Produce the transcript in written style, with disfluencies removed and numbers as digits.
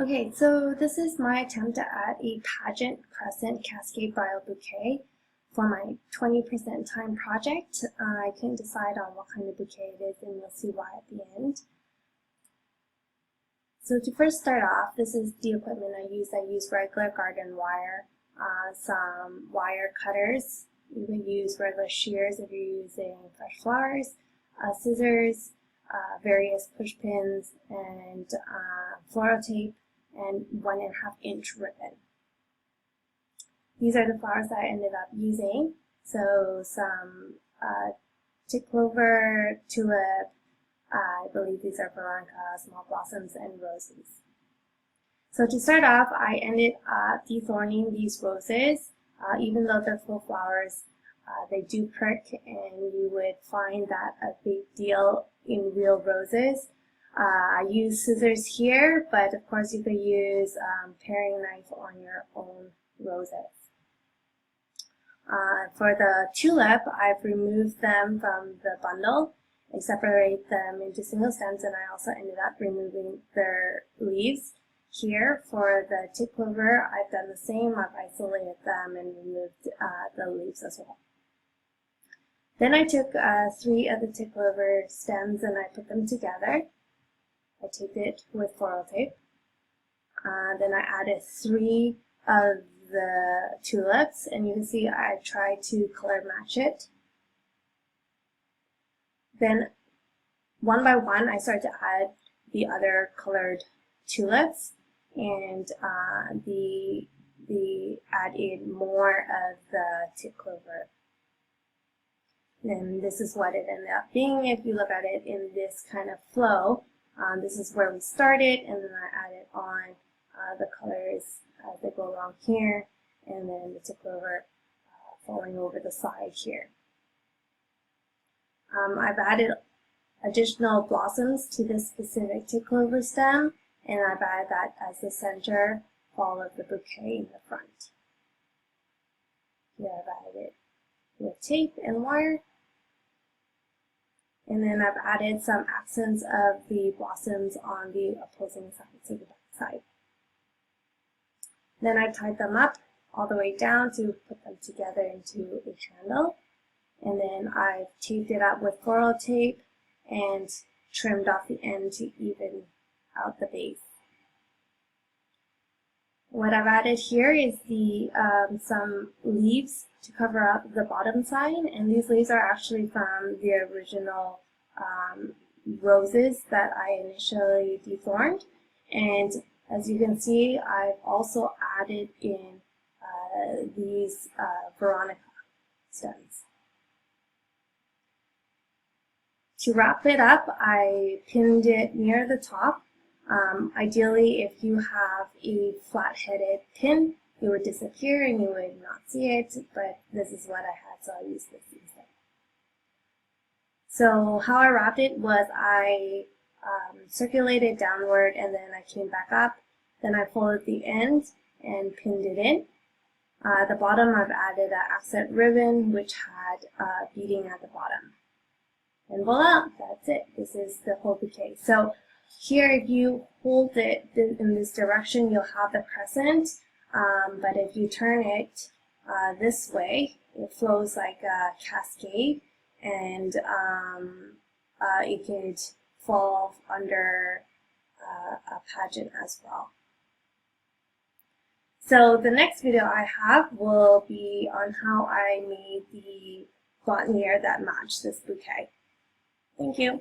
Okay, so this is my attempt to add a Pageant Crescent Cascade Bridal Bouquet for my 20% time project. I couldn't decide on what kind of bouquet it is, and you'll see why at the end. So to first start off, this is the equipment I use. I use regular garden wire, some wire cutters. You can use regular shears if you're using fresh flowers, scissors, various push pins, and floral tape, and 1.5 inch ribbon. These are the flowers that I ended up using. So some tick clover, tulip, I believe these are veronica, small blossoms, and roses. So to start off, I ended up dethorning these roses. Even though they're full flowers, they do prick, and you would find that a big deal in real roses. I use scissors here, but of course you could use paring knife on your own roses. For the tulip, I've removed them from the bundle and separate them into single stems, and I also ended up removing their leaves. Here for the tick clover, I've done the same. I've isolated them and removed the leaves as well. Then I took 3 of the tick clover stems and I put them together. I taped it with floral tape. Then I added 3 of the tulips, and you can see I tried to color match it. Then one by one I started to add the other colored tulips, and add in more of the tick clover. And this is what it ended up being. If you look at it in this kind of flow, this is where we started, and then I added on the colors as they go along here, and then the tick clover falling over the side here. I've added additional blossoms to this specific tick clover stem, and I've added that as the center ball of the bouquet in the front. Here I've added it with tape and wire. And then I've added some accents of the blossoms on the opposing sides of the back side. Then I tied them up all the way down to put them together into a chandle. And then I've taped it up with floral tape and trimmed off the end to even out the base. What I've added here is some leaves to cover up the bottom side, and these leaves are actually from the original roses that I initially dethorned. And as you can see, I've also added in these veronica stems. To wrap it up, I pinned it near the top. Ideally, if you have a flat-headed pin, it would disappear and you would not see it, but this is what I had, so I used this instead. So how I wrapped it was I circulated downward, and then I came back up, then I folded the end and pinned it in. The bottom I've added an accent ribbon which had beading at the bottom. And voila, that's it. This is the whole bouquet. So here, if you hold it in this direction, you'll have the crescent, but if you turn it this way, it flows like a cascade, and it could fall under a pageant as well. So the next video I have will be on how I made the boutonniere that matched this bouquet. Thank you.